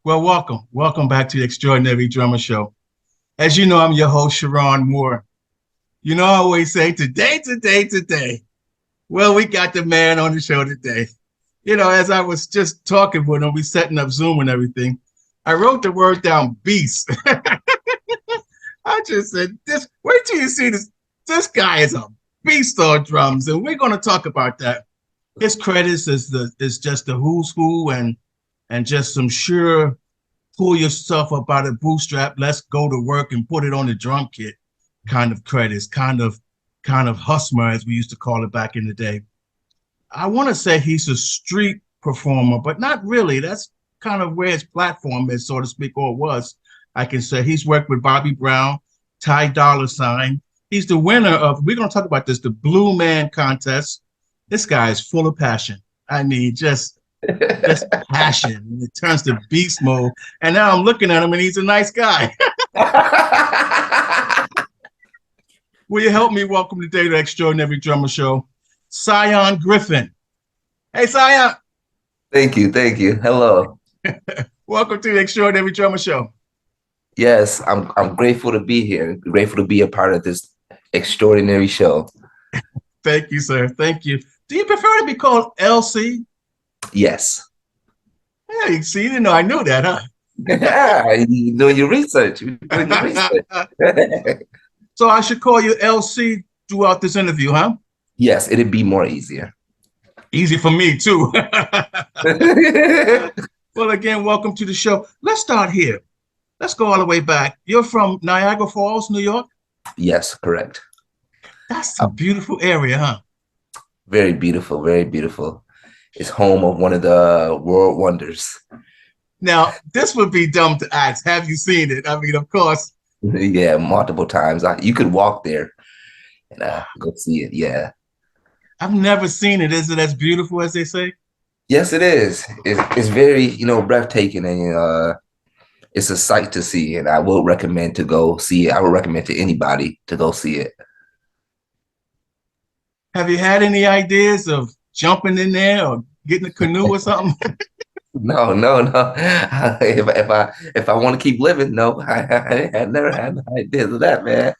Well, welcome. Welcome back to the Extraordinary Drummer Show. As you know, I'm your host, Cheron Moore. You know, I always say today. Well, we got the man on the show today. You know, as I was just talking with him, we setting up Zoom and everything. I wrote the word down, beast. I just said, this. Wait till you see this. This guy is a beast on drums, and we're going to talk about that. His credits is just the who's who and just some sure pull yourself up out of bootstrap, let's go to work and put it on the drum kit kind of credits, kind of hustler as we used to call it back in the day. I want to say he's a street performer, but not really. That's kind of where his platform is, so to speak, or was. I can say he's worked with Bobby Brown, Ty Dolla Sign. He's the winner of, we're going to talk about this, the Blue Man contest. This guy is full of passion. I mean, just passion. It turns to beast mode. And now I'm looking at him and he's a nice guy. Will you help me welcome today to the Extraordinary Drummer Show, Cyzon Griffin. Hey, Cyzon. Thank you. Thank you. Hello. Welcome to the Extraordinary Drummer Show. Yes, I'm grateful to be here. Grateful to be a part of this extraordinary show. Thank you, sir. Thank you. Do you prefer to be called LC? Yes. Yeah, you see, you didn't know I knew that, huh? Yeah, you doing your research. You're doing your research. So I should call you LC throughout this interview, huh? Yes, it'd be more easier. Easy for me, too. Well, again, welcome to the show. Let's start here. Let's go all the way back. You're from Niagara Falls, New York? Yes, correct. That's a beautiful area, huh? Very beautiful, very beautiful. It's home of one of the world wonders. Now, this would be dumb to ask. Have you seen it? I mean, of course. Yeah, multiple times. You could walk there and go see it. Yeah. I've never seen it. Is it as beautiful as they say? Yes, it is. It's very, breathtaking, and it's a sight to see, and I will recommend to go see it. I would recommend to anybody to go see it. Have you had any ideas of jumping in there or getting a canoe or something? No, no, no. If I want to keep living, no, I never had no ideas of that, man.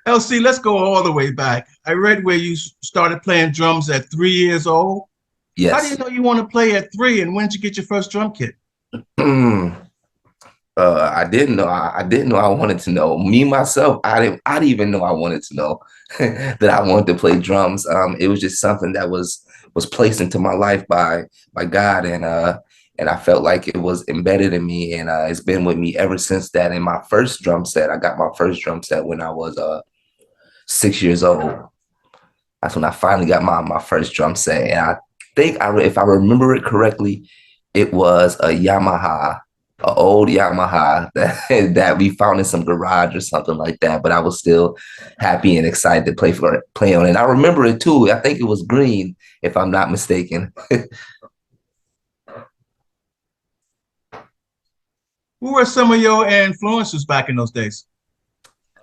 LC, let's go all the way back. I read where you started playing drums at 3 years old. How do you Yes. know you want to play at three, and when did you get your first drum kit? I didn't know. I didn't know I wanted to know. Me myself, I didn't even know I wanted to know that I wanted to play drums. It was just something that was placed into my life by God, and I felt like it was embedded in me, and it's been with me ever since that. And my first drum set, I got my first drum set when I was 6 years old. That's when I finally got my first drum set, and I think if I remember it correctly, it was a Yamaha, an old Yamaha that we found in some garage or something like that. But I was still happy and excited to play on it. And I remember it too. I think it was green, if I'm not mistaken. Who were some of your influences back in those days?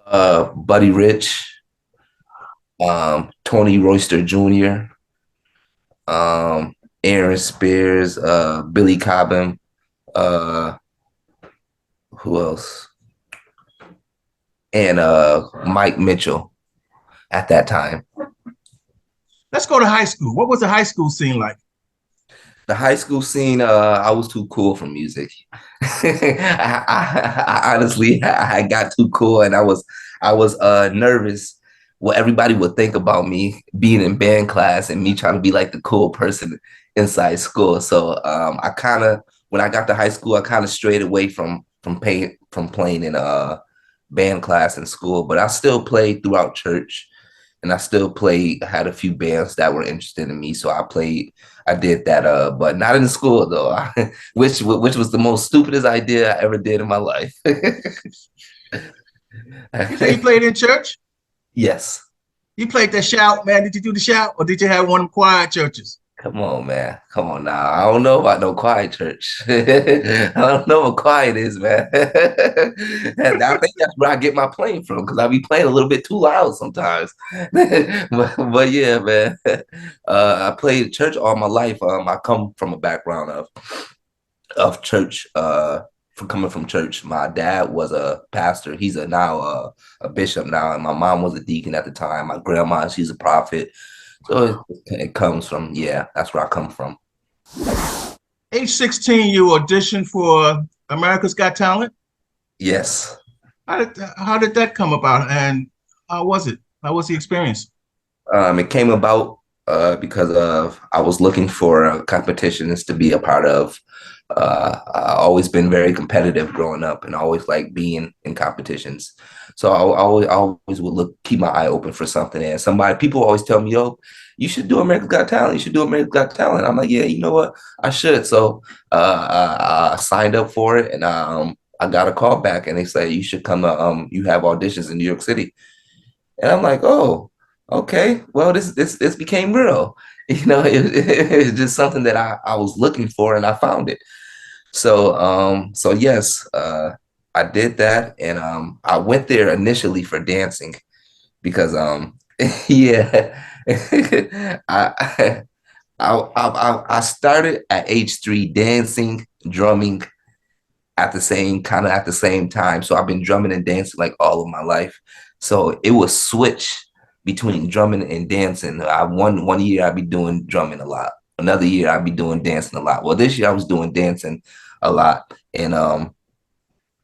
Buddy Rich, Tony Royster Jr., Aaron Spears, Billy Cobham, uh, who else? And Mike Mitchell at that time. Let's go to high school. What was the high school scene like? The high school scene, I was too cool for music. I honestly, I got too cool, and I was nervous what everybody would think about me being in band class and me trying to be like the cool person inside school. So I kind of, when I got to high school, I kind of strayed away from playing in band class in school, but I still played throughout church, and I still played. Had a few bands that were interested in me, so I did that, but not in school though, which was the most stupidest idea I ever did in my life. You say you played in church? Yes. You played that shout, man. Did you do the shout, or did you have one of them quiet churches? Come on, man. Come on now. I don't know about no quiet church. I don't know what quiet is, man. And I think that's where I get my playing from, because I be playing a little bit too loud sometimes. But yeah, man. I played church all my life. I come from a background of of church, from coming from church. My dad was a pastor. He's a bishop now, and my mom was a deacon at the time. My grandma, she's a prophet. So it comes from, yeah, that's where I come from. Age 16, you auditioned for America's Got Talent. Yes. How did that come about, and how was it? How was the experience? It came about because of I was looking for competitions to be a part of. I always been very competitive growing up, and I always like being in competitions. So I always would keep my eye open for something. And people always tell me, "Yo, you should do America's Got Talent. You should do America's Got Talent." I'm like, "Yeah, you know what? I should." So I signed up for it, and I got a call back, and they say you should come. You have auditions in New York City. And I'm like, oh, okay. Well, this became real. It's just something that I was looking for and I found it. So yes, I did that, and I went there initially for dancing because yeah, I, I started at age 3 dancing, drumming, at the same time. So I've been drumming and dancing like all of my life. So it was switch between drumming and dancing. One year I'd be doing drumming a lot. Another year I'd be doing dancing a lot. Well, this year I was doing dancing a lot. And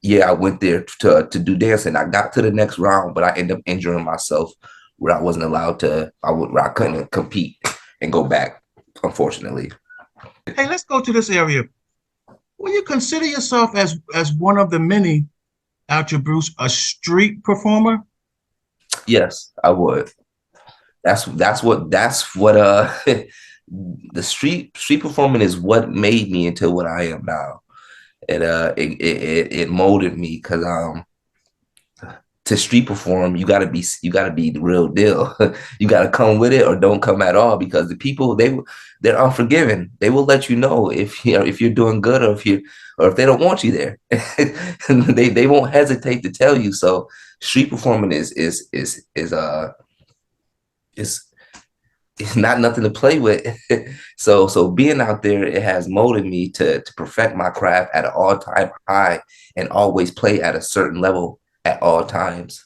yeah, I went there to do dancing. I got to the next round, but I ended up injuring myself where I wasn't allowed to, where I couldn't compete and go back, unfortunately. Hey, let's go to this area. Will you consider yourself as one of the many attributes a street performer? Yes, I would. That's what the street performing is what made me into what I am now. It molded me because to street perform you gotta be the real deal. You gotta come with it or don't come at all, because the people they're unforgiving. They will let you know if you're doing good, or if they don't want you there. They won't hesitate to tell you. So street performing is it's not nothing to play with. So being out there, it has molded me to perfect my craft at an all-time high and always play at a certain level at all times.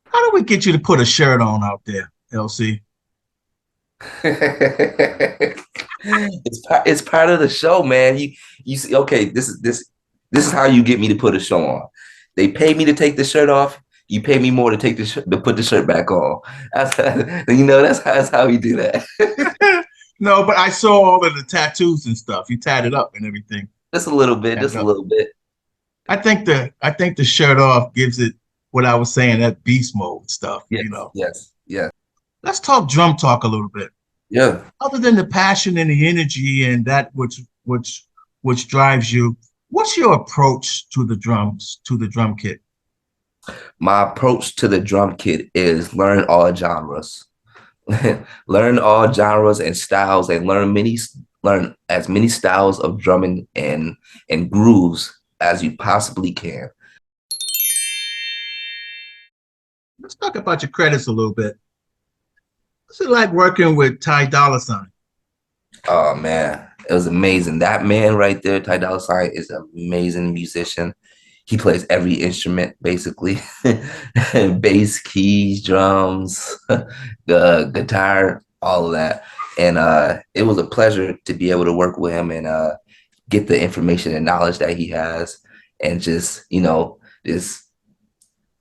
How do we get you to put a shirt on out there, LC? It's part of the show, man. You see, okay, this is how you get me to put a show on. They pay me to take the shirt off. You pay me more to to put the shirt back on. That's how we do that. No, but I saw all of the tattoos and stuff. You tatted up and everything. Just a little bit, Tatted just a up. little bit. I think the shirt off gives it what I was saying, that beast mode stuff, you Yes, know. yes, yes, Let's talk drum talk a little bit. yeah. Other than the passion and the energy and that which drives you, what's your approach to the drums, to the drum kit? My approach to the drum kit is learn all genres. Learn all genres and styles, and learn as many styles of drumming and grooves as you possibly can. Let's talk about your credits a little bit. What's it like working with Dolla Sign? Oh man, it was amazing. That man right there, Ty Dolla $ign, is an amazing musician. He plays every instrument basically, bass, keys, drums, the guitar, all of that. And it was a pleasure to be able to work with him and get the information and knowledge that he has, and just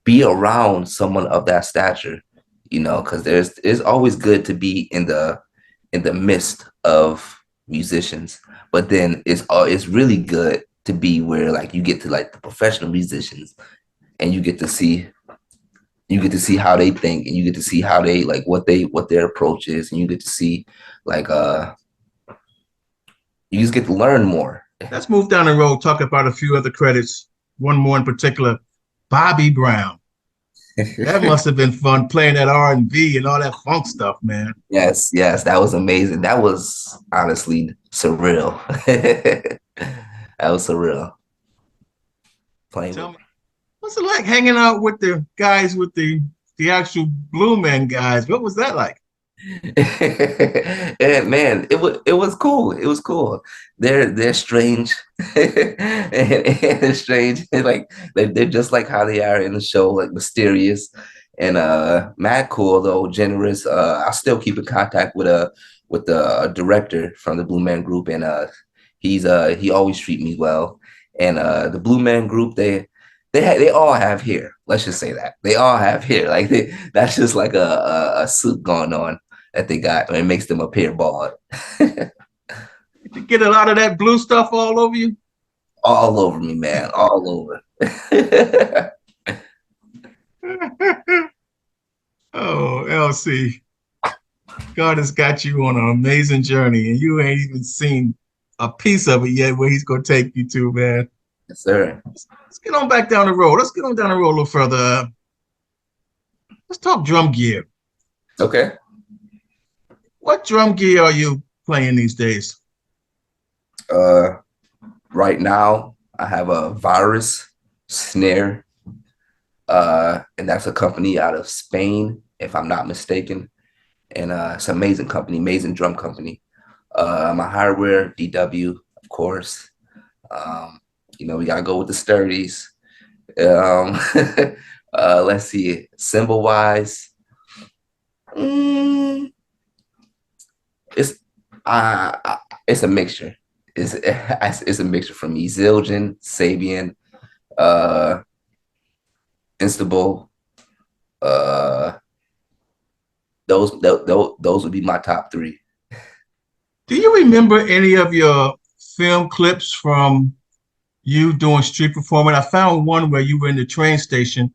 be around someone of that stature, because it's always good to be in the midst of musicians, but then it's really good to be where like you get to like the professional musicians, and you get to see how they think, and you get to see how they like what their approach is, and you get to see like you just get to learn more. Let's move down the road, talk about a few other credits. One more in particular, Bobby Brown. That must have been fun playing that R&B and all that funk stuff, man. Yes, yes, that was amazing. That was honestly surreal. That was surreal. Playing Tell with me, what's it like hanging out with the guys with the actual Blue Men guys? What was that like? And man, it was cool. It was cool. They're strange, and it's strange. Like they're just like how they are in the show, like mysterious and mad cool though, generous. I still keep in contact with the director from the Blue Man Group, and he always treat me well. And the Blue Man Group, they all have hair. Let's just say that they all have hair. Like that's just like a suit going on that they got, and it makes them appear bald. You get a lot of that blue stuff all over you. All over me, man. All over. Oh, LC, God has got you on an amazing journey, and you ain't even seen a piece of it yet where he's going to take you to, man. Yes, sir. Let's get on back down the road. Let's get on down the road a little further. Let's talk drum gear. Okay. What drum gear are you playing these days? Uh, right now, I have a Virus snare, and that's a company out of Spain, if I'm not mistaken. And it's an amazing company, amazing drum company. My hardware, DW, of course. Um, we gotta go with the sturdies. Um, let's see, symbol wise, mm, it's it's a mixture. It's a mixture from me, Zildjian, Sabian, uh, Instable. Uh, those would be my top three. Do you remember any of your film clips from you doing street performing? I found one where you were in the train station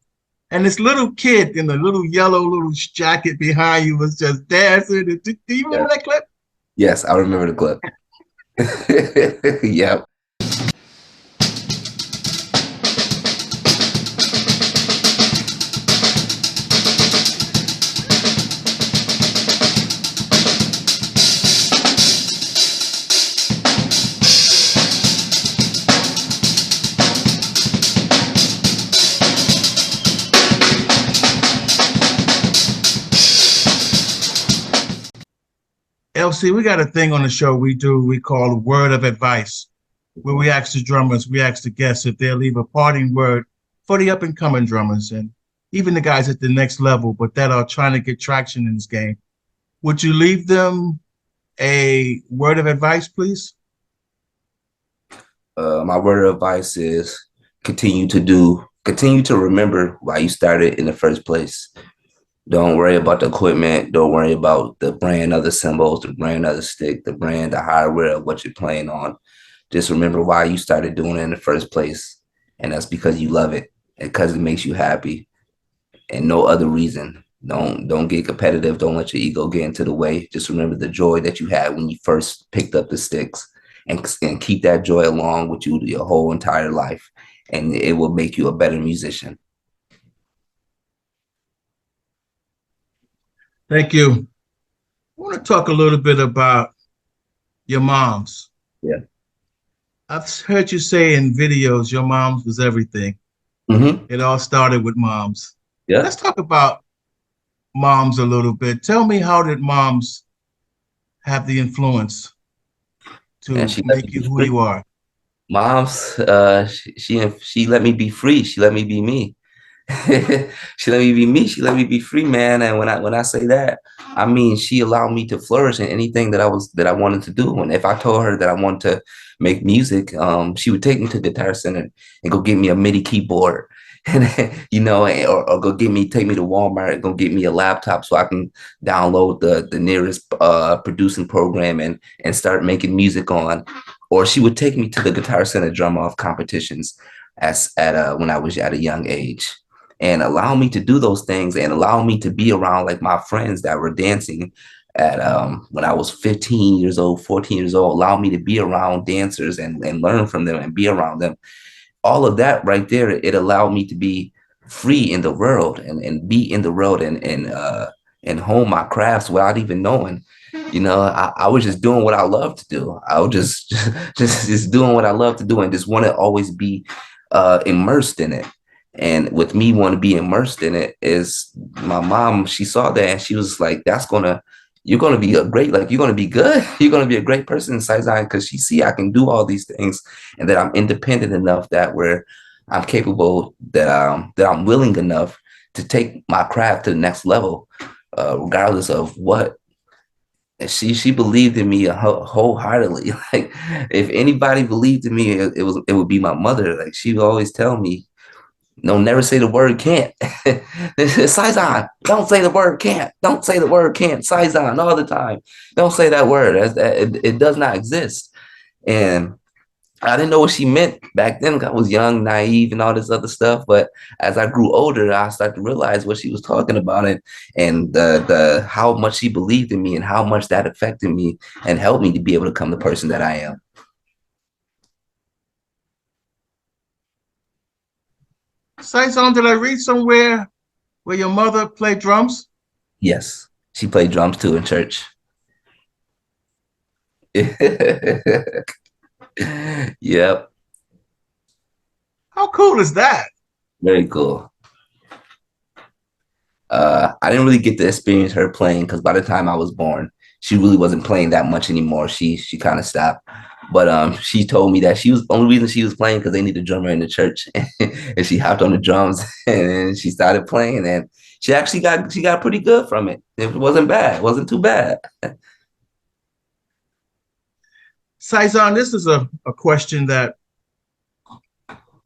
and this little kid in the little yellow little jacket behind you was just dancing. Do you Yeah. remember that clip? Yes, I remember the clip. Yep. LC, we got a thing on the show we call Word of Advice, where we ask the drummers, we ask the guests if they'll leave a parting word for the up and coming drummers and even the guys at the next level, but that are trying to get traction in this game. Would you leave them a word of advice, please? My word of advice is continue to remember why you started in the first place. Don't worry about the equipment. Don't worry about the brand of the cymbals, the brand of the stick, the brand, the hardware of what you're playing on. Just remember why you started doing it in the first place. And that's because you love it and because it makes you happy and no other reason. Don't get competitive. Don't let your ego get into the way. Just remember the joy that you had when you first picked up the sticks and keep that joy along with you your whole entire life. And it will make you a better musician. Thank you. I want to talk a little bit about your moms. Yeah. I've heard you say in videos your moms was everything. Mm-hmm. It all started with moms. Yeah. Let's talk about moms a little bit. Tell me, how did moms have the influence And to she let me make you be who free. you are? Mom's she let me be free. She let me be me. She let me be me. She let me be free, man. And when I say that, I mean she allowed me to flourish in anything that I wanted to do. And if I told her that I wanted to make music, she would take me to Guitar Center and go get me a MIDI keyboard, and or go take me to Walmart and go get me a laptop so I can download the nearest producing program and start making music on. Or she would take me to the Guitar Center drum off competitions when I was at a young age, and allow me to do those things and allow me to be around like my friends that were dancing at when I was 15 years old, 14 years old. Allow me to be around dancers and learn from them and be around them. All of that right there, it allowed me to be free in the world and be in the world and hone my crafts without even knowing. I was just doing what I love to do. I was just doing what I love to do and just want to always be immersed in it. And with me wanting to be immersed in it is my mom, she saw that and she was like, that's gonna you're gonna be a great, like you're gonna be good. You're gonna be a great person in Cyzon because she see I can do all these things and that I'm independent enough that where I'm capable, that I'm willing enough to take my craft to the next level, regardless of what. And she believed in me wholeheartedly. Like if anybody believed in me, it would be my mother. Like she would always tell me, no, never say the word can't. Cyzon, don't say the word can't. Don't say the word can't. Cyzon all the time. Don't say that word. It does not exist. And I didn't know what she meant back then. I was young, naive, and all this other stuff. But as I grew older, I started to realize what she was talking about and the how much she believed in me and how much that affected me and helped me to be able to become the person that I am. Cyzon, did I read somewhere where your mother played drums? Yes, she played drums too in church. Yep, How cool is that? very cool. I didn't really get to experience her playing because by the time I was born, she really wasn't playing that much anymore. She kind of stopped. But she told me that she was only reason she was playing because they needed a drummer in the church, and she hopped on the drums and she started playing, and she got pretty good from it. It wasn't bad. It wasn't too bad. Cyzon, this is a question that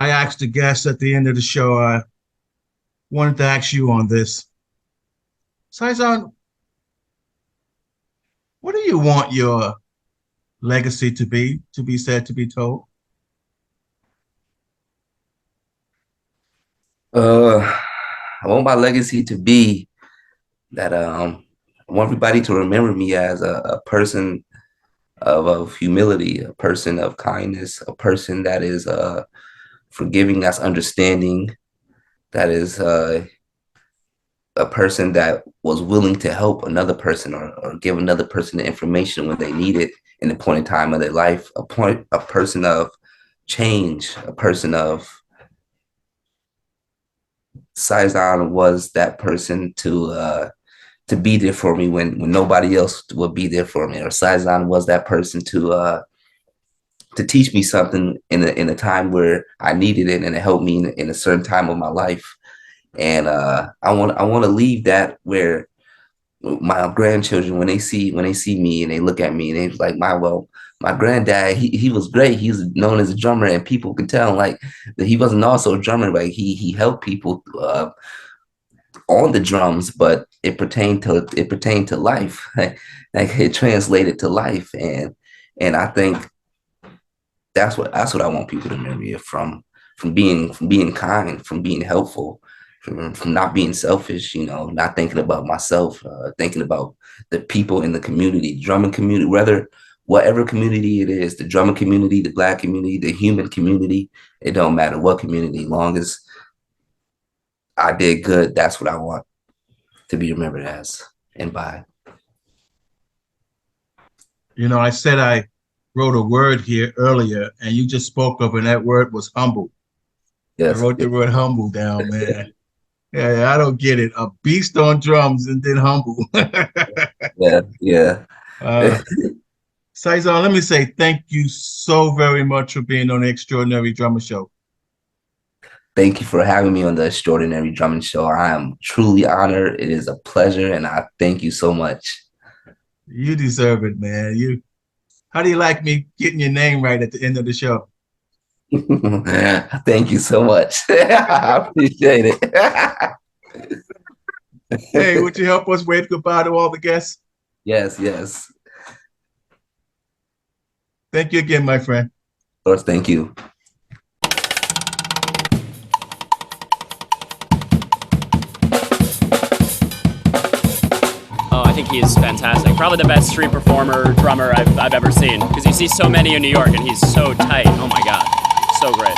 I asked the guests at the end of the show. I wanted to ask you on this. Cyzon, what do you want your legacy to be said, to be told? Uh, I want my legacy to be that I want everybody to remember me as a person of humility, a person of kindness, a person that is forgiving, that's understanding, that is a person that was willing to help another person or give another person the information when they need it in the point in time of their life, a person of change, a person of Cyzon was that person to be there for me when nobody else would be there for me, or Cyzon was that person to teach me something in a time where I needed it and it helped me in a certain time of my life. And I want to leave that where my grandchildren, when they see me and they look at me and they're like, my granddad, he was great. He was known as a drummer, and people could tell like that he wasn't also a drummer. Like he helped people on the drums, but it pertained to life. Like it translated to life, and I think that's what I want people to remember me from being kind, from being helpful, from not being selfish, not thinking about myself, thinking about the people in the community, drumming community, whether whatever community it is, the drumming community, the Black community, the human community, it don't matter what community, long as I did good, that's what I want to be remembered as and by. I said I wrote a word here earlier, and you just spoke of, and that word was humble. I Yes. wrote the word humble down, man. Yeah, I don't get it. A beast on drums and then humble. Yeah. Yeah. uh, Cyzon, let me say thank you so very much for being on the Extraordinary Drummer Show. Thank you for having me on the Extraordinary Drumming Show. I am truly honored. It is a pleasure, and I thank you so much. You deserve it, man. How do you like me getting your name right at the end of the show? Thank you so much. I appreciate it. Hey, would you help us wave goodbye to all the guests? Yes, yes. Thank you again, my friend. Of course, thank you. Oh, I think he's fantastic. Probably the best street performer, drummer I've ever seen. Because you see so many in New York, and he's so tight. Oh my God, so great.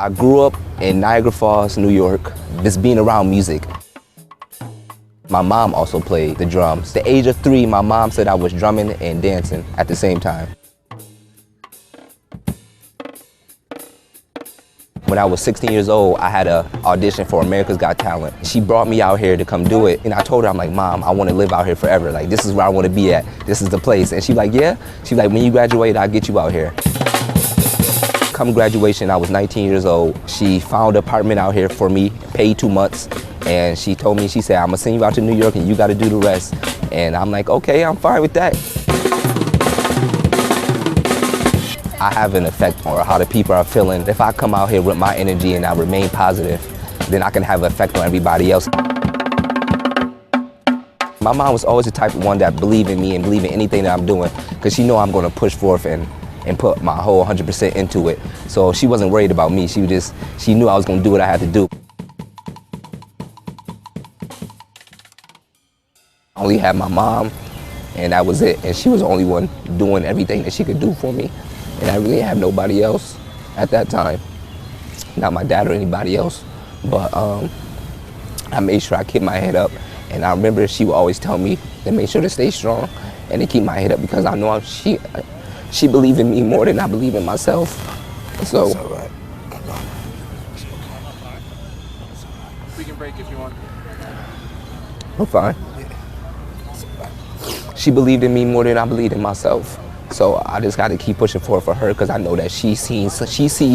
I grew up in Niagara Falls, New York, just being around music. My mom also played the drums. At the age of 3, my mom said I was drumming and dancing at the same time. When I was 16 years old, I had an audition for America's Got Talent. She brought me out here to come do it, and I told her, I'm like, Mom, I want to live out here forever. Like, this is where I want to be at. This is the place. And she's like, yeah? She's like, when you graduate, I'll get you out here. Come graduation, I was 19 years old. She found an apartment out here for me, paid 2 months, and she told me, she said, I'm gonna send you out to New York and you gotta do the rest. And I'm like, okay, I'm fine with that. I have an effect on how the people are feeling. If I come out here with my energy and I remain positive, then I can have an effect on everybody else. My mom was always the type of one that believed in me and believed in anything that I'm doing, because she know I'm gonna push forth and put my whole 100% into it. So she wasn't worried about me. She knew I was gonna do what I had to do. I only had my mom, and that was it. And she was the only one doing everything that she could do for me. And I really didn't have nobody else at that time. Not my dad or anybody else. But I made sure I kept my head up. And I remember she would always tell me to make sure to stay strong and to keep my head up, because I know she believed in me more than I believe in myself. So. That's all right. We can break if you want. I'm fine. She believed in me more than I believed in myself. So I just got to keep pushing forward for her, because I know that she see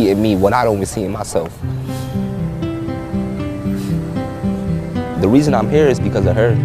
in me what I don't even see in myself. The reason I'm here is because of her.